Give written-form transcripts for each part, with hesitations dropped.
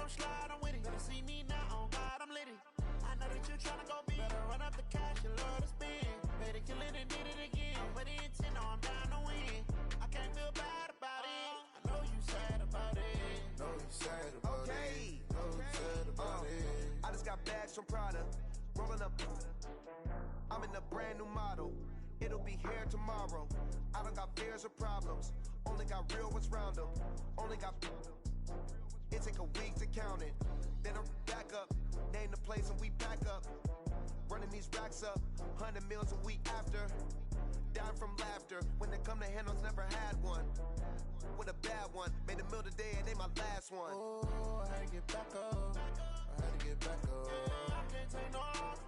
come slide, I'm with it. Better see me now, on God, I'm litty. I know that you tryna go big. Better run up the cash, you love to spend. Better kill it and did it again. But the intent, no, I'm down to win. I can't feel bad about it. I know you sad about it. Know you sad about it. Know you sad about it. I just got bags from Prada. Rolling up. I'm in a brand new model. It'll be here tomorrow. I don't got fears or problems. Only got real ones round them. Only got. It take a week to count it. Then I'm back up. Name the place and we back up. Running these racks up. 100 meals a week after. Dying from laughter. When they come to handles, never had one. With a bad one. Made a meal today and they my last one. Oh, I had to get back up. I had to get back up. I can't take no off.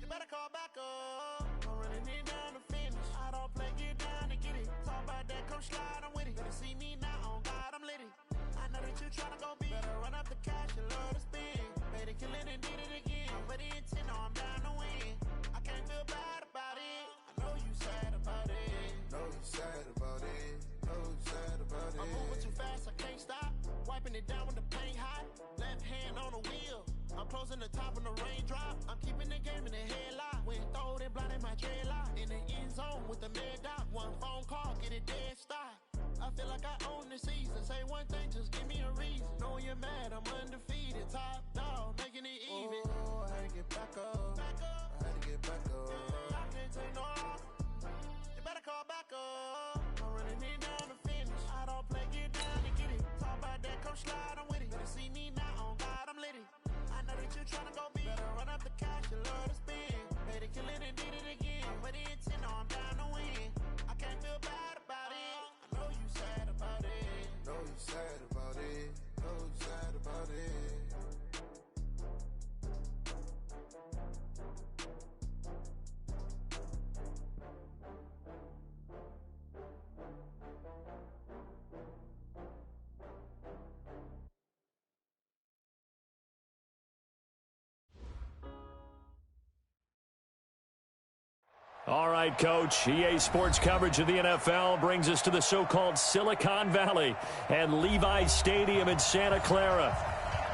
You better call back up. I'm running it down to finish. I don't play, get down to get it. Talk about that, come slide, I'm with it. Better see me now, on God, I'm litty. I know that you tryna go big. Better run up the cash, you love to spend. Better kill it and did it again. But the intent, no, I'm down to win. I can't feel bad about it. I know you sad about it. Know you sad about it. Know you sad about it. I'm moving too fast, I can't stop. Wiping it down with the paint hot. Left hand on the wheel. I'm closing the top when the raindrop. I'm keeping the game in the headlock. When throwed and blinded my dreadlock. In the end zone with the mad dot. One phone call, get it dead stop. I feel like I own the season. Say one thing, just give me a reason. Knowing you're mad, I'm undefeated. Top dog, making it even. Oh, I had to get back up. I had to get back up. I can't take no off. You better call back up. I'm running it down to finish. I don't play, get down to get it. Talk about that, come slide, I'm with it. Better see me now, on God, I'm litty. I know that you tryna go big. Better run up the cash, you love to spend. Better kill it and did it again. But the intent, no, I'm down to win. I can't feel bad about it. I know you sad about it. Know you sad about it. Know you sad about it. All right, Coach. EA Sports coverage of the NFL brings us to the so-called Silicon Valley and Levi's Stadium in Santa Clara.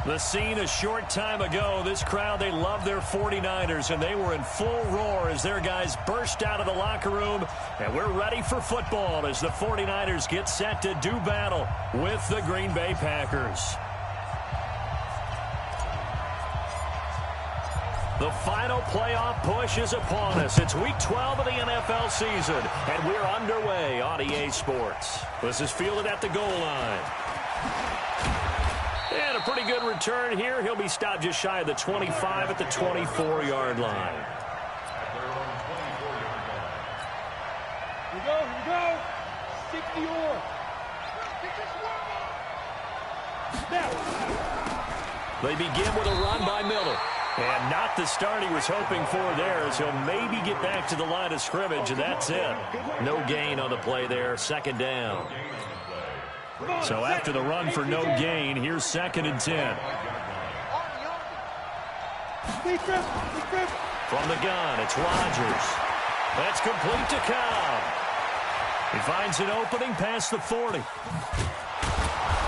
The scene a short time ago, this crowd, they love their 49ers, and they were in full roar as their guys burst out of the locker room. And we're ready for football as the 49ers get set to do battle with the Green Bay Packers. The final playoff push is upon us. It's Week 12 of the NFL season, and we're underway on EA Sports. This is fielded at the goal line. And a pretty good return here. He'll be stopped just shy of the 25 at the 24-yard line. Here we go. 60 or. They begin with a run by Miller. And not the start he was hoping for there, as he'll maybe get back to the line of scrimmage, and that's it. No gain on the play there, second down. So after the run for no gain, here's 2nd and 10. From the gun, it's Rodgers. That's complete to Cobb. He finds an opening past the 40.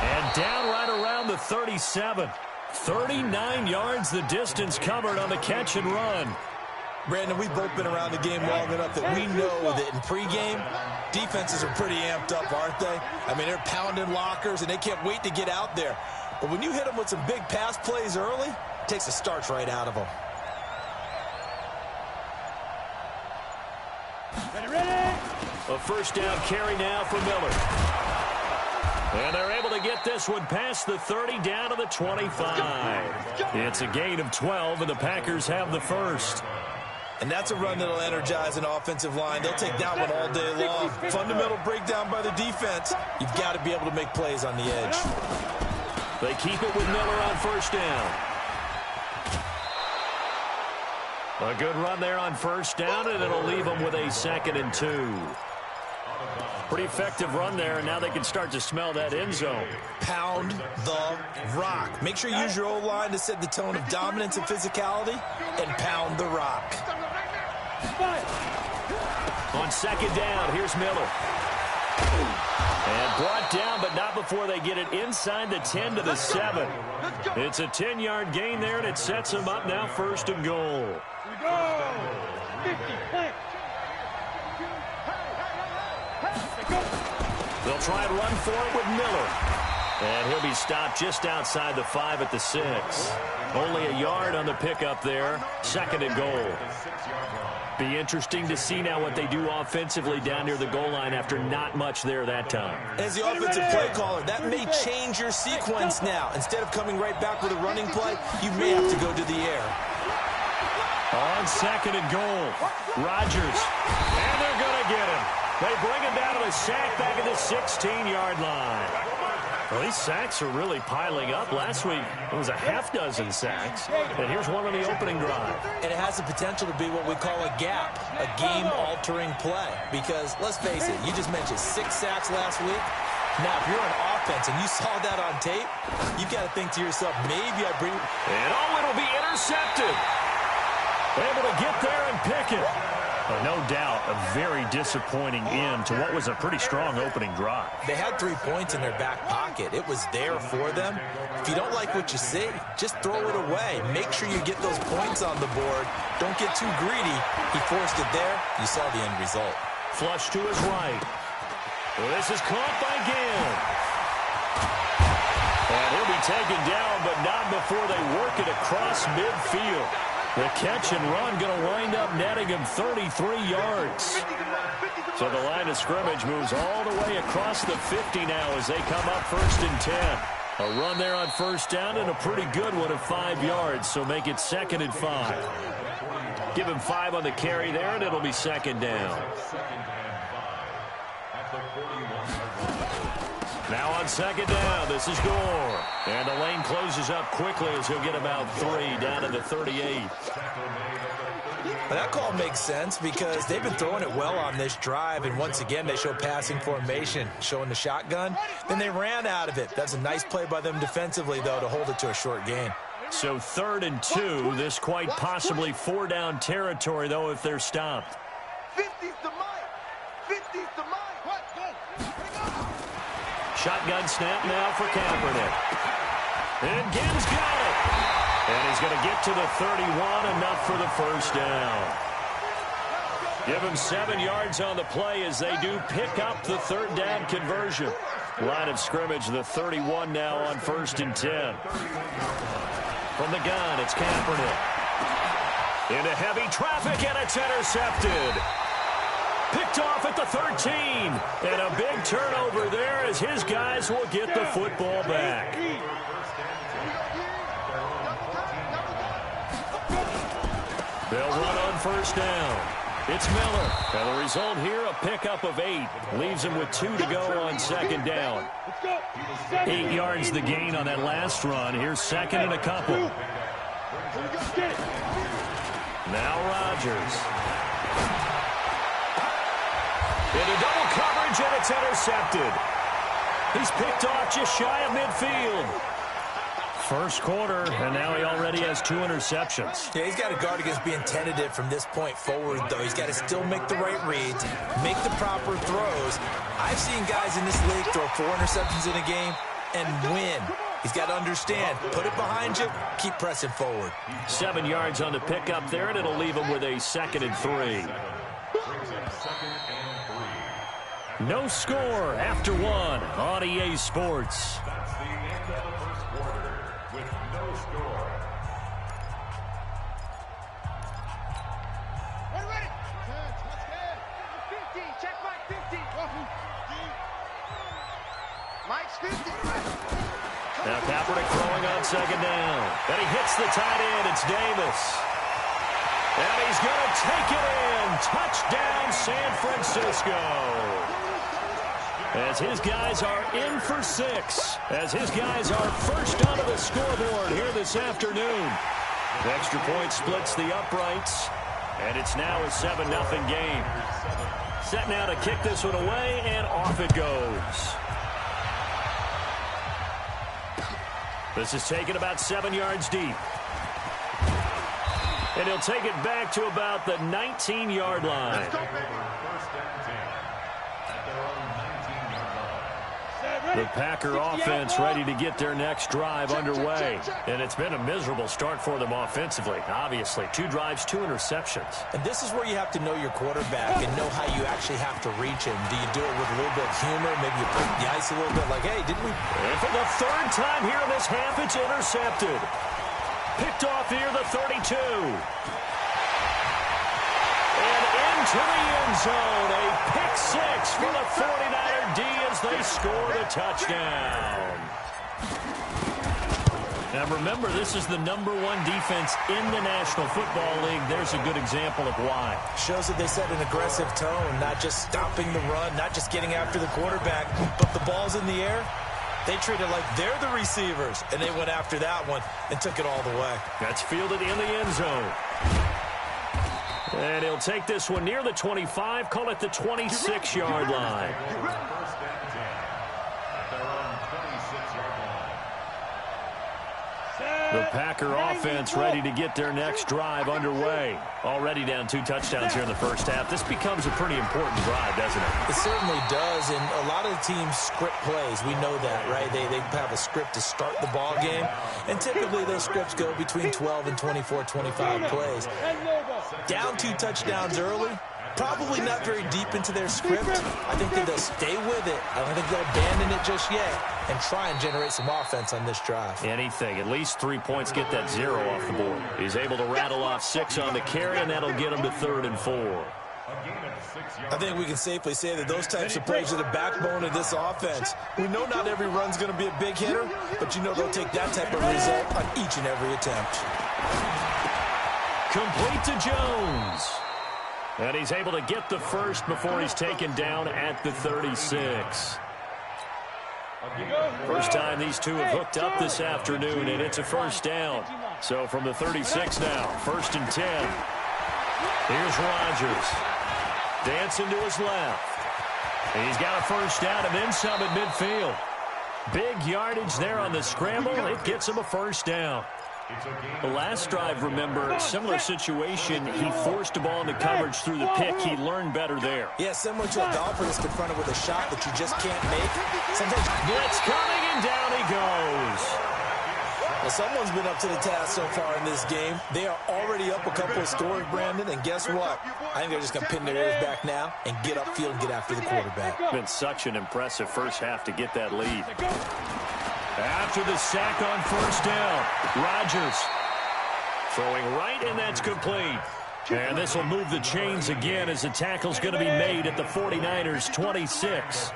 And down right around the 37. 39 yards the distance covered on the catch and run. Brandon, we've both been around the game long enough that we know that in pregame, defenses are pretty amped up, aren't they? I mean, they're pounding lockers, and they can't wait to get out there. But when you hit them with some big pass plays early, it takes the starch right out of them. Ready? A first down carry now for Miller. And they're able to get this one past the 30 down to the 25. It's a gain of 12, and the Packers have the first. And that's a run that'll energize an offensive line. They'll take that one all day long. Fundamental breakdown by the defense. You've got to be able to make plays on the edge. They keep it with Miller on first down. A good run there on first down, and it'll leave them with a 2nd and 2. Pretty effective run there, and now they can start to smell that end zone. Pound the rock. Make sure you use your O-line to set the tone of dominance and physicality, and pound the rock. On second down, here's Miller. And brought down, but not before they get it inside the 10 to the 7. It's a 10-yard gain there, and it sets them up now 1st and goal. Here we go. 50, plant. They'll try and run for it with Miller. And he'll be stopped just outside the 5 at the 6. Only a yard on the pickup there. 2nd and goal. Be interesting to see now what they do offensively down near the goal line after not much there that time. As the offensive play caller, that may change your sequence now. Instead of coming right back with a running play, you may have to go to the air. On 2nd and goal, Rodgers. And they're going to get him. They bring him down to the sack back at the 16-yard line. Well, these sacks are really piling up. Last week, it was a half-dozen sacks. And here's one on the opening drive. And it has the potential to be what we call a gap, a game-altering play. Because, let's face it, you just mentioned 6 sacks last week. Now, if you're on offense and you saw that on tape, you've got to think to yourself, maybe I bring... And, it'll be intercepted. Able to get there and pick it. But no doubt, a very disappointing end to what was a pretty strong opening drive. They had 3 points in their back pocket. It was there for them. If you don't like what you see, just throw it away. Make sure you get those points on the board. Don't get too greedy. He forced it there. You saw the end result. Flush to his right. Well, this is caught by Gill. And he'll be taken down, but not before they work it across midfield. The catch and run going to wind up netting him 33 yards. So the line of scrimmage moves all the way across the 50 now as they come up 1st and 10. A run there on 1st down and a pretty good one of 5 yards, so make it 2nd and 5. Give him 5 on the carry there, and it'll be 2nd down. Now on 2nd down, this is Gore. And the lane closes up quickly as he'll get about 3 down to the 38. Well, that call makes sense because they've been throwing it well on this drive, and once again they show passing formation, showing the shotgun. Then they ran out of it. That's a nice play by them defensively, though, to hold it to a short gain. So 3rd and 2, this quite possibly 4-down territory, though, if they're stopped. 50's the mic. 50's the mic. Shotgun snap now for Kaepernick. And Gibbs got it. And he's going to get to the 31, enough for the 1st down. Give him 7 yards on the play as they do pick up the 3rd down conversion. Line of scrimmage, the 31 now on 1st and 10. From the gun, it's Kaepernick. Into heavy traffic, and it's intercepted. Picked off at the 13. And a big turnover there as his guys will get the football back. They'll run on 1st down. It's Miller. And the result here, a pickup of 8. Leaves him with 2 to go on 2nd down. 8 yards the gain on that last run. Here's 2nd and a couple. Now Rodgers. Into double coverage, and it's intercepted. He's picked off just shy of midfield. 1st quarter, and now he already has 2 interceptions. Yeah, he's got to guard against being tentative from this point forward, though. He's got to still make the right reads, make the proper throws. I've seen guys in this league throw 4 interceptions in a game and win. He's got to understand, put it behind you, keep pressing forward. 7 yards on the pickup there, and it'll leave him with a 2nd and 3. No score after 1 on EA Sports. That's the end of the 1st quarter with no score. Ready. Touch, 50. Check Mike 50. Mike's 50. Now Kaepernick throwing on 2nd down. And he hits the tight end. It's Davis. And he's going to take it in. Touchdown, San Francisco. As his guys are in for 6. As his guys are first onto the scoreboard here this afternoon. The extra point splits the uprights. And it's now a 7-0 game. Set now to kick this one away, and off it goes. This is taken about 7 yards deep. And he'll take it back to about the 19-yard line. First down 10 at their own 19. The Packer offense ready to get their next drive underway. And it's been a miserable start for them offensively, obviously. 2 drives, 2 interceptions. And this is where you have to know your quarterback and know how you actually have to reach him. Do you do it with a little bit of humor? Maybe you break the ice a little bit like, hey, didn't we? And for the 3rd time here in this half, it's intercepted. Picked off near the 32. To the end zone, a pick 6 for the 49er D as they score the touchdown. Now remember, this is the #1 defense in the National Football League. There's a good example of why. Shows that they set an aggressive tone, not just stopping the run, not just getting after the quarterback, but the ball's in the air. They treat it like they're the receivers, and they went after that one and took it all the way. That's fielded in the end zone. And he'll take this one near the 25, call it the 26-yard line. The Packer offense ready to get their next drive underway. Already down 2 touchdowns here in the first half. This becomes a pretty important drive, doesn't it? It certainly does, and a lot of the teams script plays. We know that, right? They have a script to start the ball game, and typically those scripts go between 12 and 24, 25 plays. Down 2 touchdowns early, probably not very deep into their script. I think that they'll stay with it. I don't think they'll abandon it just yet and try and generate some offense on this drive. Anything. At least 3 points, get that 0 off the board. He's able to rattle off 6 on the carry, and that'll get him to 3rd and 4. I think we can safely say that those types of plays are the backbone of this offense. We know not every run's going to be a big hitter, but you know they'll take that type of result on each and every attempt. Complete to Jones. And he's able to get the first before he's taken down at the 36. First time these two have hooked up this afternoon, and it's a first down. So from the 36 now, 1st and 10. Here's Rodgers. Dancing to his left. And he's got a first down and then some at midfield. Big yardage there on the scramble. It gets him a first down. The last drive, remember, similar situation. He forced a ball into coverage through the pick. He learned better there. Yeah, similar to a golfer that's confronted with a shot that you just can't make. Sometimes blitz coming, and down he goes. Well, someone's been up to the task so far in this game. They are already up a couple of scores, Brandon, and guess what? I think they're just going to pin their ears back now and get upfield and get after the quarterback. It's been such an impressive first half to get that lead. After the sack on first down, Rodgers throwing right, and that's complete. And this will move the chains again as the tackle's going to be made at the 49ers' 26.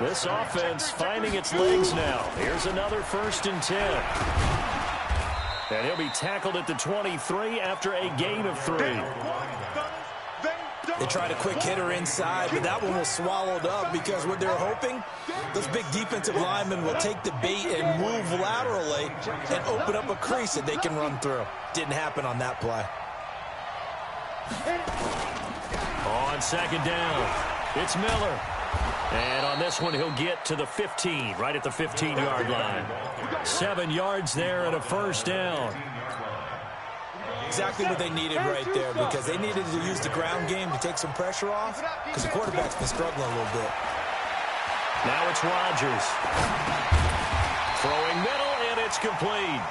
This offense finding its legs now. Here's another 1st and 10. And he'll be tackled at the 23 after a gain of 3. They tried a quick hitter inside, but that one was swallowed up because what they're hoping, those big defensive linemen will take the bait and move laterally and open up a crease that they can run through. Didn't happen on that play. On 2nd down, it's Miller. And on this one, he'll get to the 15, right at the 15-yard line. 7 yards there and a first down. Exactly what they needed right there, because they needed to use the ground game to take some pressure off, because the quarterback's been struggling a little bit. Now it's Rodgers. Throwing middle, and it's complete.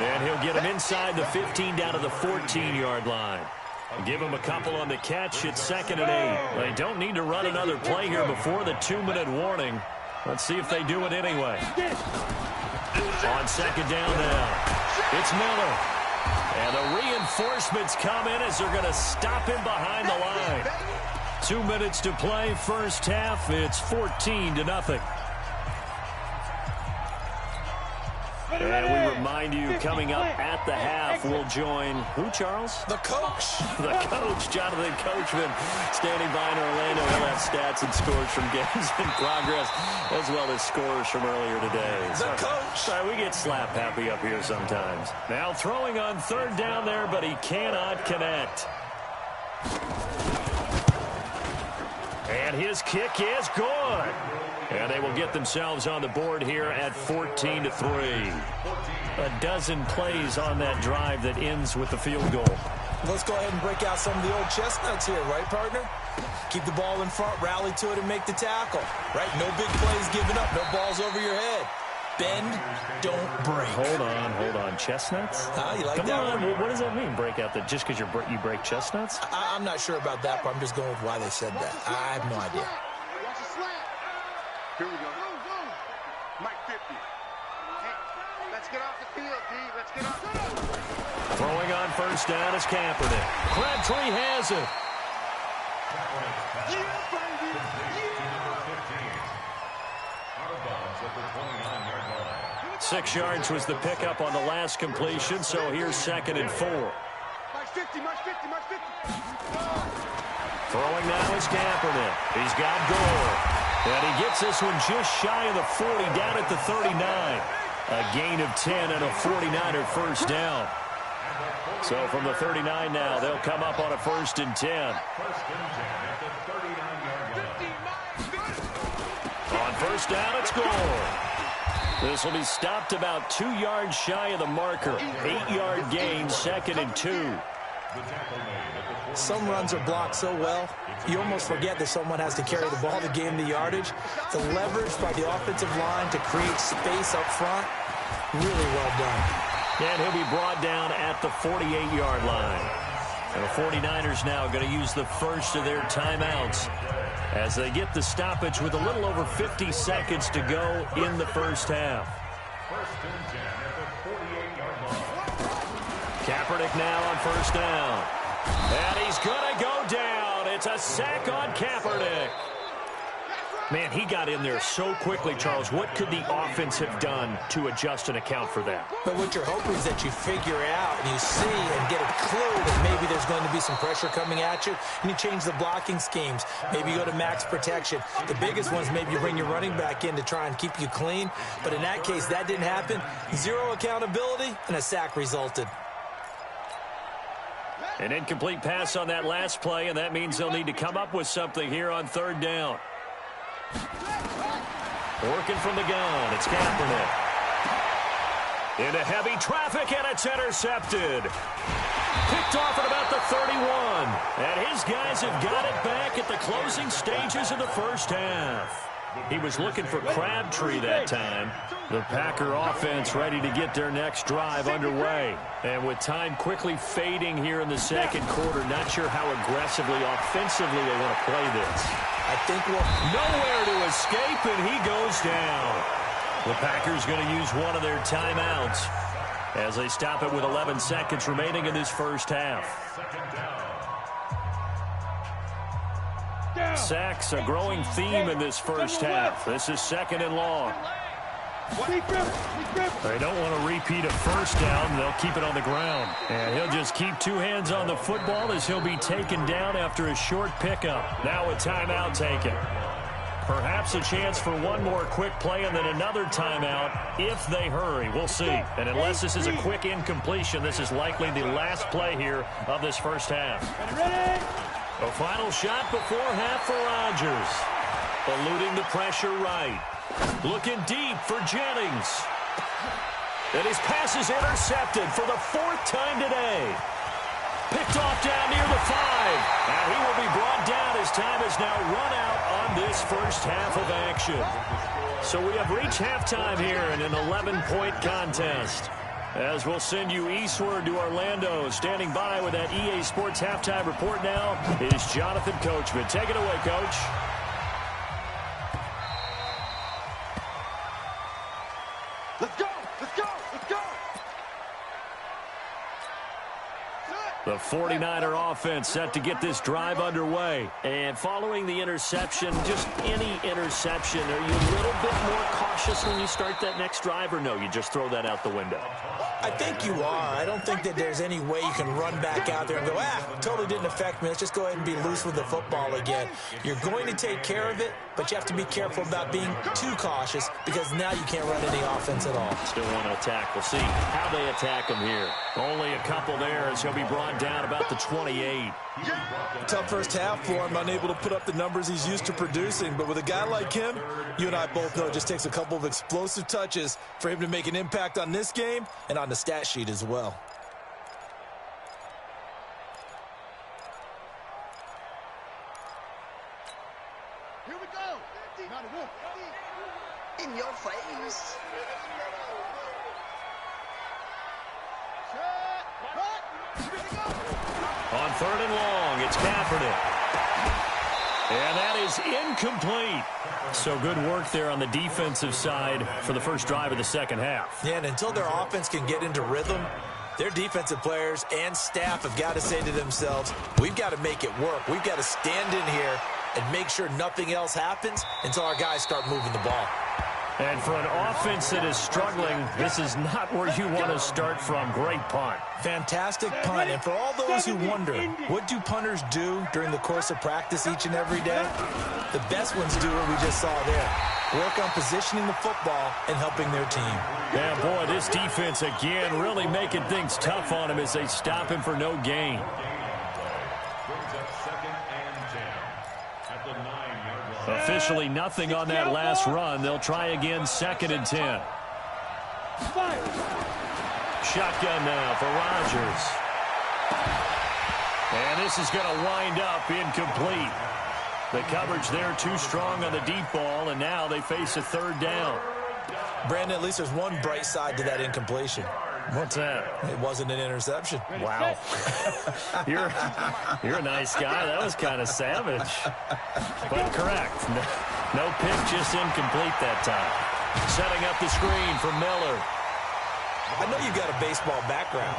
And he'll get him inside the 15 down to the 14-yard line. Give him a couple on the catch. It's 2nd and 8. They don't need to run another play here before the 2-minute warning. Let's see if they do it anyway. On 2nd down now, it's Miller. And the reinforcements come in as they're going to him behind the line. 2 minutes to play, first half. It's 14-0. And we remind you, coming up at the half, we'll join who, Charles? The coach. The coach, Jonathan Coachman, standing by in Orlando. He'll have stats and scores from games in progress, as well as scores from earlier today. The coach. Sorry, we get slap happy up here sometimes. Now throwing on 3rd down there, but he cannot connect. And his kick is good. And they will get themselves on the board here at 14-3. A dozen plays on that drive that ends with the field goal. Let's go ahead and break out some of the old chestnuts here, right, partner? Keep the ball in front, rally to it, and make the tackle, right? No big plays given up, no balls over your head. Bend, don't break. Hold on. Chestnuts? You like Come that on. one? What does that mean, break out? Just because you break chestnuts? I'm not sure about that, but I'm just going with why they said that. I have no idea. Watch the slant. Here we go. Mike 50. Hey, let's get off the field, D. Let's get off the field. Throwing on first down is Kaepernick. Crabtree has it. Yeah, baby. Yeah. 6 yards was the pickup on the last completion, so here's 2nd and 4. Mike 50, Mike 50, Mike 50. Throwing now is Kaepernick. He's got Gore. And he gets this one just shy of the 40, down at the 39. A gain of 10 and a 49er first down. So from the 39 now, they'll come up on a 1st and 10. On first down, it's Gore. This will be stopped about 2 yards shy of the marker. 8-yard gain, 2nd and 2. Some runs are blocked so well, you almost forget that someone has to carry the ball to gain the yardage. The leverage by the offensive line to create space up front, really well done. And he'll be brought down at the 48-yard line. And the 49ers now going to use the first of their timeouts as they get the stoppage with a little over 50 seconds to go in the first half. Kaepernick now on first down. And he's going to go down. It's a sack on Kaepernick. Man, he got in there so quickly, Charles. What could the offense have done to adjust and account for that? But what you're hoping is that you figure out and you see and get a clue that maybe there's going to be some pressure coming at you, and you change the blocking schemes. Maybe you go to max protection. The biggest ones, maybe you bring your running back in to try and keep you clean. But in that case, that didn't happen. Zero accountability, and a sack resulted. An incomplete pass on that last play, and that means they'll need to come up with something here on 3rd down. Working from the gun, it's Kaepernick. Into heavy traffic, and it's intercepted. Picked off at about the 31. And his guys have got it back at the closing stages of the first half. He was looking for Crabtree that time. The Packer offense ready to get their next drive underway. And with time quickly fading here in the second quarter, not sure how aggressively, offensively they want to play this. I think nowhere to escape, and he goes down. The Packers going to use one of their timeouts as they stop it with 11 seconds remaining in this first half. Sacks, a growing theme in this first half. This is 2nd and long. They don't want to repeat a first down. They'll keep it on the ground. And he'll just keep 2 hands on the football as he'll be taken down after a short pickup. Now a timeout taken. Perhaps a chance for one more quick play and then another timeout if they hurry. We'll see. And unless this is a quick incompletion, this is likely the last play here of this first half. A final shot before half for Rodgers. Eluding the pressure right. Looking deep for Jennings. And his pass is intercepted for the 4th time today. Picked off down near the 5. And he will be brought down as time has now run out on this first half of action. So we have reached halftime here in an 11-point contest. As we'll send you eastward to Orlando. Standing by with that EA Sports halftime report now is Jonathan Coachman. Take it away, Coach. Let's go! Let's go! Let's go! The 49er offense set to get this drive underway. And following the interception, just any interception, are you a little bit more cautious when you start that next drive, or no, you just throw that out the window? I think you are. I don't think that there's any way you can run back out there and go, totally didn't affect me. Let's just go ahead and be loose with the football again. You're going to take care of it, but you have to be careful about being too cautious because now you can't run any offense at all. Still want to attack. We'll see how they attack him here. Only a couple there as he'll be brought down about the 28. Tough first half for him, unable to put up the numbers he's used to producing. But with a guy like him, you and I both know it just takes a couple of explosive touches for him to make an impact on this game and on the stat sheet as well. Here we go. In your face. On 3rd and long, it's Kaepernick. And that is incomplete. So good work there on the defensive side for the first drive of the second half. Yeah, and until their offense can get into rhythm, their defensive players and staff have got to say to themselves, we've got to make it work. We've got to stand in here and make sure nothing else happens until our guys start moving the ball. And for an offense that is struggling, this is not where you want to start from. Great punt. Fantastic punt. And for all those who wonder, what do punters do during the course of practice each and every day? The best ones do what we just saw there. Work on positioning the football and helping their team. Yeah, boy, this defense again really making things tough on him as they stop him for no gain. Officially nothing on that last run. They'll try again, 2nd and 10. Shotgun now for Rodgers. And this is going to wind up incomplete. The coverage there too strong on the deep ball, and now they face a 3rd down. Brandon, at least there's one bright side to that incompletion. What's that? It wasn't an interception. Wow. You're a nice guy. That was kind of savage. But correct. No pick, just incomplete that time. Setting up the screen for Miller. I know you've got a baseball background,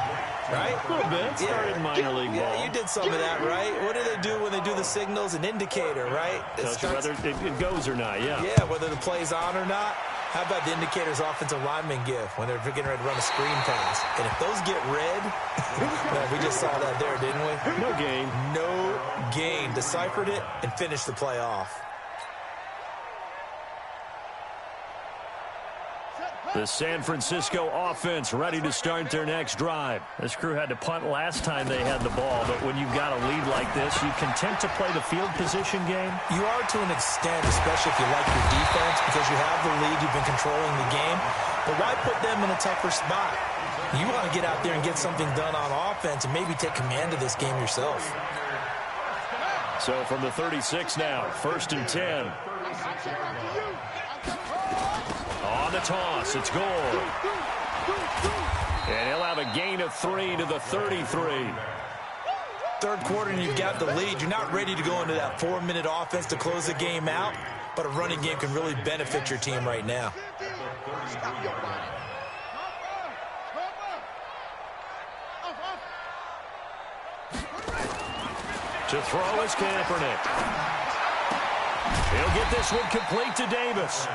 right? A little bit. Started in minor league ball. Yeah, you did some of that, right? What do they do when they do the signals? An indicator, right? Tells you whether it goes or not, yeah. Yeah, whether the play's on or not. How about the indicators offensive linemen give when they're getting ready to run a screen pass? And if those get red, well, we just saw that there, didn't we? No gain. No gain. Deciphered it and finished the play off. The San Francisco offense ready to start their next drive. This crew had to punt last time they had the ball, but when you've got a lead like this, you content to play the field position game? You are to an extent, especially if you like your defense, because you have the lead, you've been controlling the game. But why put them in a tougher spot? You want to get out there and get something done on offense and maybe take command of this game yourself. So from the 36 now, 1st and 10. On the toss, it's Gore. And he'll have a gain of 3 to the 33. 3rd quarter and you've got the lead. You're not ready to go into that 4-minute offense to close the game out, but a running game can really benefit your team right now. To throw is Kaepernick. He'll get this one complete to Davis.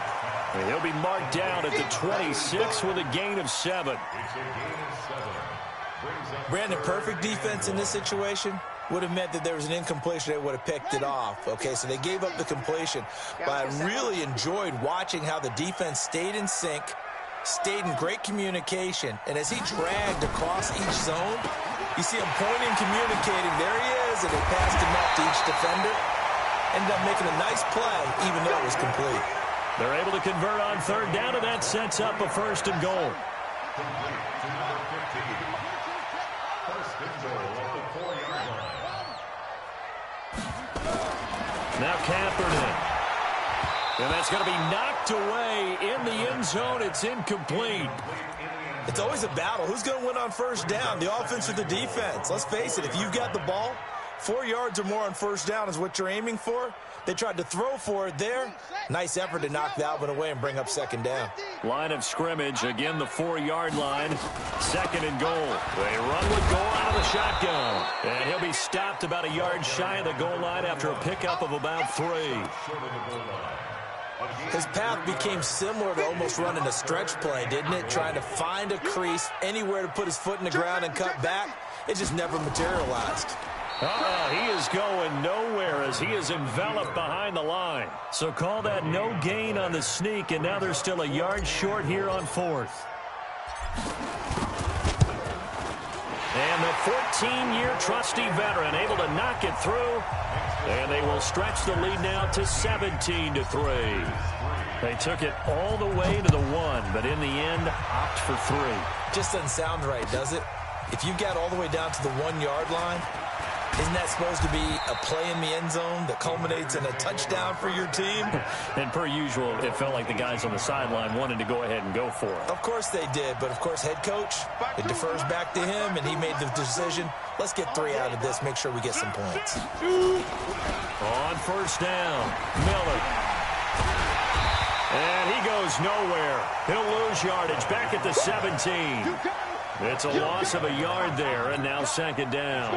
And he'll be marked down at the 26 with a gain of 7. Brandon, perfect defense in this situation would have meant that there was an incompletion. They would have picked it off. Okay, so they gave up the completion. But I really enjoyed watching how the defense stayed in sync, stayed in great communication. And as he dragged across each zone, you see him pointing, communicating. There he is, and they passed him up to each defender. Ended up making a nice play, even though it was complete. They're able to convert on 3rd down, and that sets up a 1st and goal. Now Kaepernick. And that's going to be knocked away in the end zone. It's incomplete. It's always a battle. Who's going to win on 1st down, the offense or the defense? Let's face it, if you've got the ball, 4 yards or more on 1st down is what you're aiming for. They tried to throw for it there. Nice effort to knock that one away and bring up 2nd down. Line of scrimmage, again the 4-yard line. 2nd and goal. They run with Gore out of the shotgun. And he'll be stopped about a yard shy of the goal line after a pickup of about 3. His path became similar to almost running a stretch play, didn't it? Trying to find a crease, anywhere to put his foot in the ground and cut back. It just never materialized. He is going nowhere as he is enveloped behind the line. So call that no gain on the sneak, and now they're still a yard short here on 4th. And the 14-year trusty veteran able to knock it through, and they will stretch the lead now to 17-3. They took it all the way to the 1, but in the end, opt for 3. Just doesn't sound right, does it? If you got all the way down to the 1-yard line, Isn't that supposed to be a play in the end zone that culminates in a touchdown for your team? And per usual, it felt like the guys on the sideline wanted to go ahead and go for it. Of course they did, but of course head coach, it defers back to him, and he made the decision. Let's get 3 out of this, make sure we get some points. On first down, Miller. And he goes nowhere. He'll lose yardage back at the 17. It's a loss of a yard there, and now second down.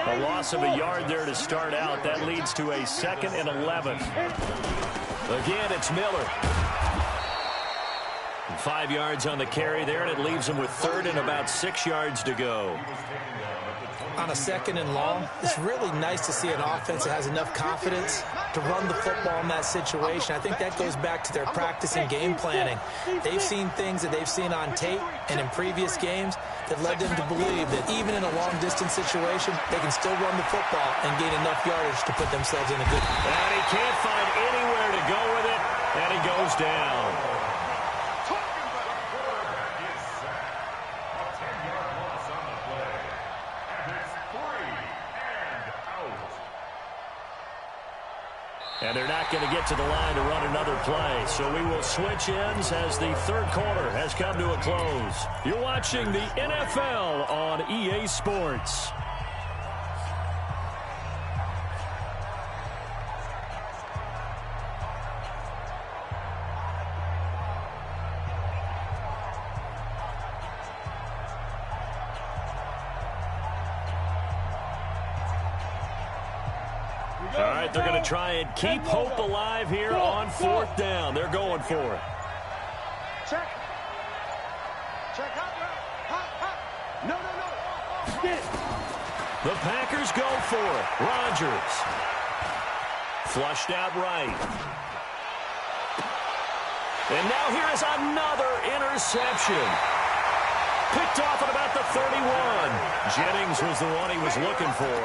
A loss of a yard there to start out. That leads to a 2nd and 11. Again, it's Miller. 5 yards on the carry there, and it leaves him with 3rd and about 6 yards to go. On a 2nd and long, it's really nice to see an offense that has enough confidence to run the football in that situation. I think that goes back to their practice and game planning. They've seen things that they've seen on tape and in previous games that led them to believe that even in a long-distance situation, they can still run the football and gain enough yardage to put themselves in a good... And he can't find anywhere to go with it, and he goes down. And they're not going to get to the line to run another play. So we will switch ends as the 3rd quarter has come to a close. You're watching the NFL on EA Sports. All right, they're going to try and keep hope alive here on 4th down. They're going for it. Check. Check. Hot. No. The Packers go for it. Rodgers. Flushed out right. And now here is another interception. Picked off at about the 31. Jennings was the one he was looking for.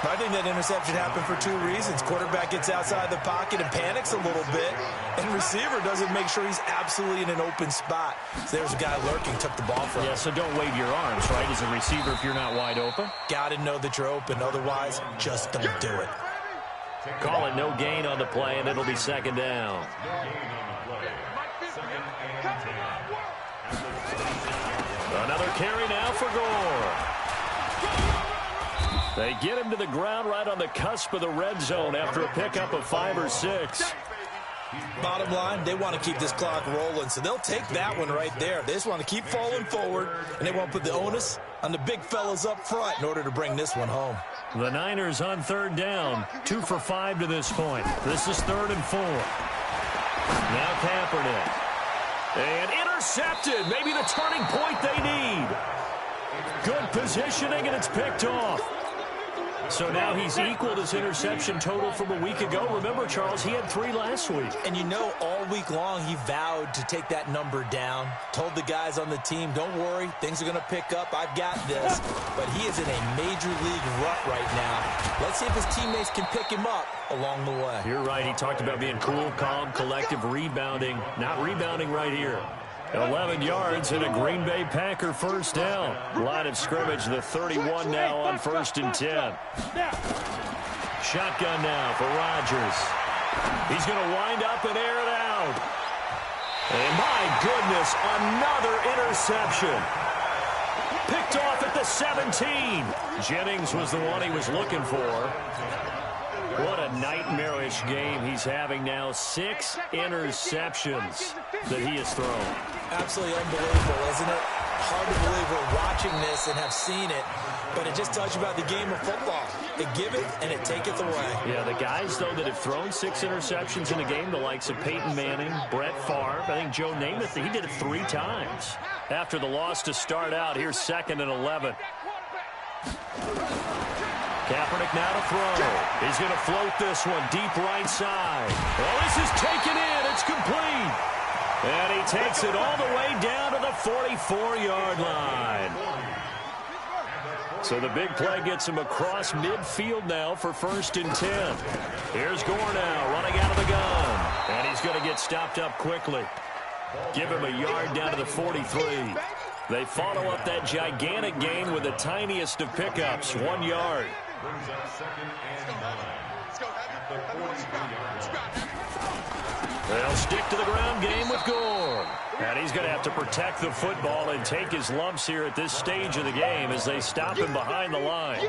I think that interception happened for 2 reasons. Quarterback gets outside the pocket and panics a little bit, and receiver doesn't make sure he's absolutely in an open spot. So there's a guy lurking, took the ball from him. Yeah, so don't wave your arms, right, as a receiver if you're not wide open. Got to know that you're open. Otherwise, just don't do it. Call it no gain on the play, and it'll be 2nd down. Another carry now for Gore. They get him to the ground right on the cusp of the red zone after a pickup of 5 or 6. Bottom line, they want to keep this clock rolling, so they'll take that one right there. They just want to keep falling forward, and they want to put the onus on the big fellas up front in order to bring this one home. The Niners on 3rd down, 2 for 5 to this point. This is 3rd and 4. Now Kaepernick. And intercepted. Maybe the turning point they need. Good positioning, and it's picked off. So now he's equaled his interception total from a week ago. Remember, Charles, he had 3 last week. And you know, all week long he vowed to take that number down. Told the guys on the team, don't worry, things are going to pick up. I've got this. But he is in a major league rut right now. Let's see if his teammates can pick him up along the way. You're right. He talked about being cool, calm, collective, rebounding. Not rebounding right here. 11 yards and a Green Bay Packer first down. Line of scrimmage, the 31 now on 1st and 10. Shotgun now for Rodgers. He's going to wind up and air it out. And my goodness, another interception. Picked off at the 17. Jennings was the one he was looking for. What a nightmarish game he's having now. 6 interceptions that he has thrown. Absolutely unbelievable, isn't it? Hard to believe we're watching this and have seen it, but it just tells you about the game of football. It giveth and it taketh away. Yeah, the guys, though, that have thrown 6 interceptions in a game, the likes of Peyton Manning, Brett Favre, I think Joe Namath, he did it 3 times. After the loss to start out, here's 2nd and 11. Kaepernick now to throw. He's going to float this one deep right side. Well, this is taken in. It's complete. And he takes it all the way down to the 44-yard line. So the big play gets him across midfield now for 1st and 10. Here's Gore now running out of the gun. And he's going to get stopped up quickly. Give him a yard down to the 43. They follow up that gigantic gain with the tiniest of pickups, 1 yard. brings up 2nd and 9. Let's go, Heather. Everyone scrap. They'll stick to the ground game with Gore. And he's going to have to protect the football and take his lumps here at this stage of the game as they stop him behind the line.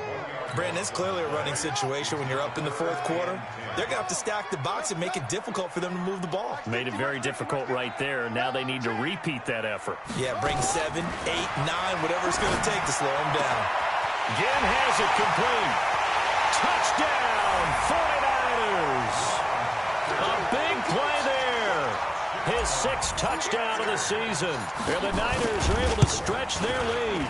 Brandon, it's clearly a running situation when you're up in the 4th quarter. They're going to have to stack the box and make it difficult for them to move the ball. Made it very difficult right there. Now they need to repeat that effort. Yeah, bring 7, 8, 9, whatever it's going to take to slow them down. Again has it complete. Touchdown, 49ers. A big play there. His 6th touchdown of the season. And the Niners are able to stretch their lead.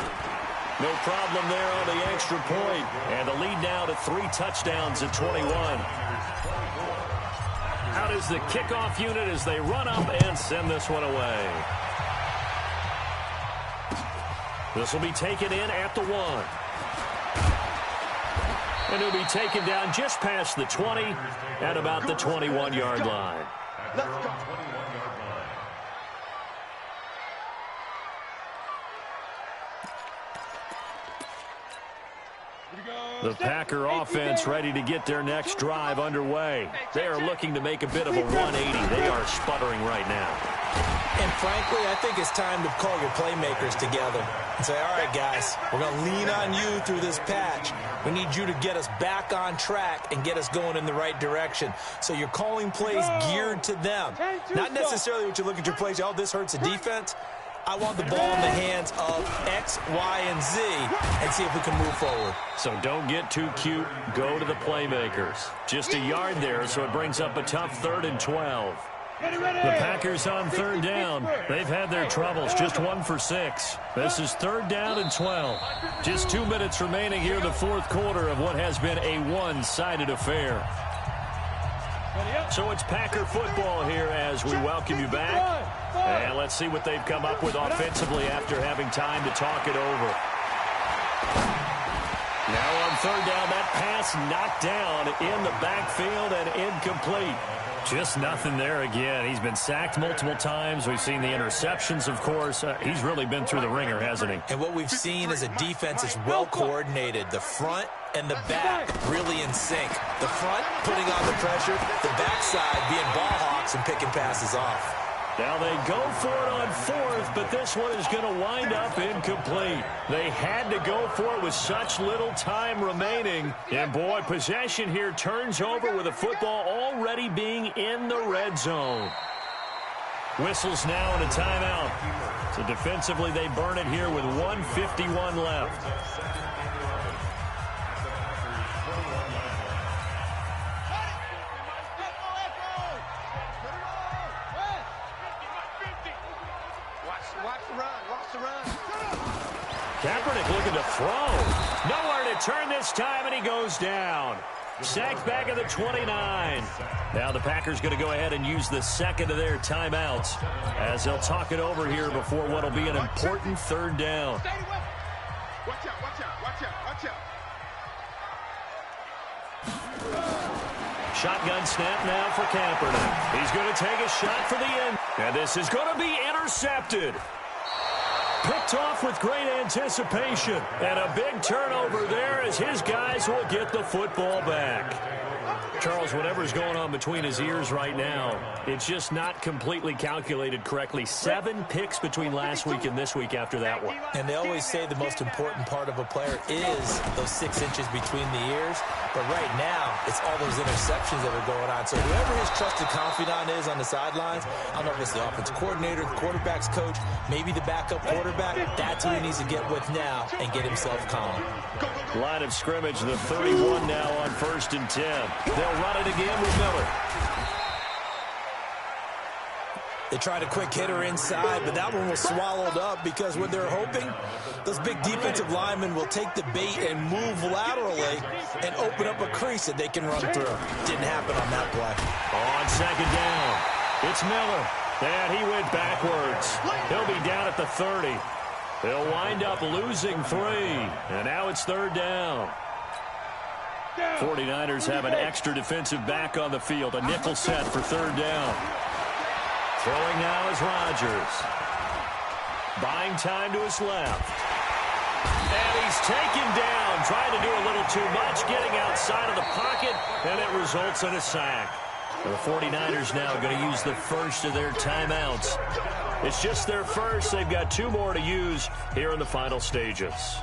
No problem there on the extra point. And the lead now to 3 touchdowns at 21. Out is the kickoff unit as they run up and send this one away. This will be taken in at the 1. And it'll be taken down just past the 20 at about the 21-yard line. Let's go. The Packer offense ready to get their next drive underway. They are looking to make a bit of a 180. They are sputtering right now. And frankly, I think it's time to call your playmakers together and say, all right, guys, we're going to lean on you through this patch. We need you to get us back on track and get us going in the right direction. So you're calling plays geared to them. Not necessarily what you look at your plays, oh, this hurts the defense. I want the ball in the hands of X, Y, and Z and see if we can move forward. So don't get too cute. Go to the playmakers. Just a yard there, so it brings up a tough 3rd and 12. The Packers on 3rd down. They've had their troubles. Just 1 for 6. This is 3rd down and 12. Just 2 minutes remaining here in the 4th quarter of what has been a one-sided affair. So it's Packer football here as we welcome you back. And let's see what they've come up with offensively after having time to talk it over. Now on 3rd down, that pass knocked down in the backfield and incomplete. Just nothing there again. He's been sacked multiple times. We've seen the interceptions, of course. He's really been through the ringer, hasn't he? And what we've seen is a defense is well coordinated. The front and the back really in sync. The front putting on the pressure, the backside being ball hawks and picking passes off. Now they go for it on 4th, but this one is going to wind up incomplete. They had to go for it with such little time remaining. And boy, possession here turns over with the football already being in the red zone. Whistles now and a timeout. So defensively they burn it here with 1:51 left. Kaepernick looking to throw. Nowhere to turn this time, and he goes down. Sacked back at the 29. Now the Packers going to go ahead and use the 2nd of their timeouts as they'll talk it over here before what will be an important 3rd down. Watch out, watch out, watch out, watch out. Shotgun snap now for Kaepernick. He's going to take a shot for the end. And this is going to be intercepted. Picked off with great anticipation. And a big turnover there as his guys will get the football back. Charles, whatever's going on between his ears right now, it's just not completely calculated correctly. 7 picks between last week and this week after that one. And they always say the most important part of a player is those 6 inches between the ears. But right now, it's all those interceptions that are going on. So whoever his trusted confidant is on the sidelines, I don't know if it's the offense coordinator, the quarterback's coach, maybe the backup quarterback, that's who he needs to get with now and get himself calm. Line of scrimmage, the 31 now on 1st and 10. They'll run it again with Miller. They tried a quick hitter inside, but that one was swallowed up because what they're hoping, those big defensive linemen will take the bait and move laterally and open up a crease that they can run through. Didn't happen on that play. On 2nd down, it's Miller. And he went backwards. He'll be down at the 30. They'll wind up losing 3. And now it's 3rd down. 49ers have an extra defensive back on the field. A nickel set for 3rd down. Throwing now is Rodgers. Buying time to his left. And he's taken down, trying to do a little too much, getting outside of the pocket, and it results in a sack. The 49ers now going to use the first of their timeouts. It's just their first. They've got 2 more to use here in the final stages.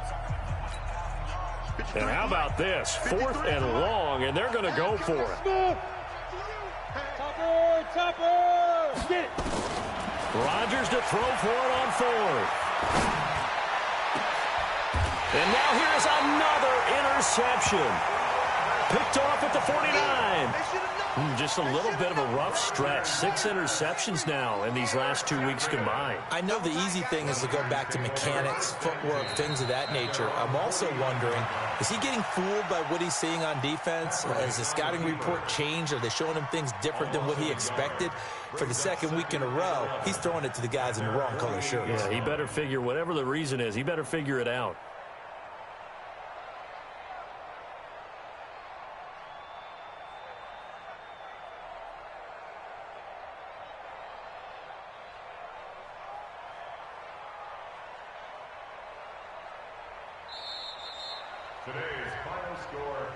And how about this? 4th and long, and they're going to go for it. Get it. Rodgers to throw for it on 4th. And now here's another interception. Picked off at the 49. Just a little bit of a rough stretch. 6 interceptions now in these last 2 weeks combined. I know the easy thing is to go back to mechanics, footwork, things of that nature. I'm also wondering, is he getting fooled by what he's seeing on defense? Has the scouting report changed? Are they showing him things different than what he expected? For the 2nd week in a row, he's throwing it to the guys in the wrong color shirts. Yeah, he better figure, whatever the reason is, he better figure it out. Today's final score,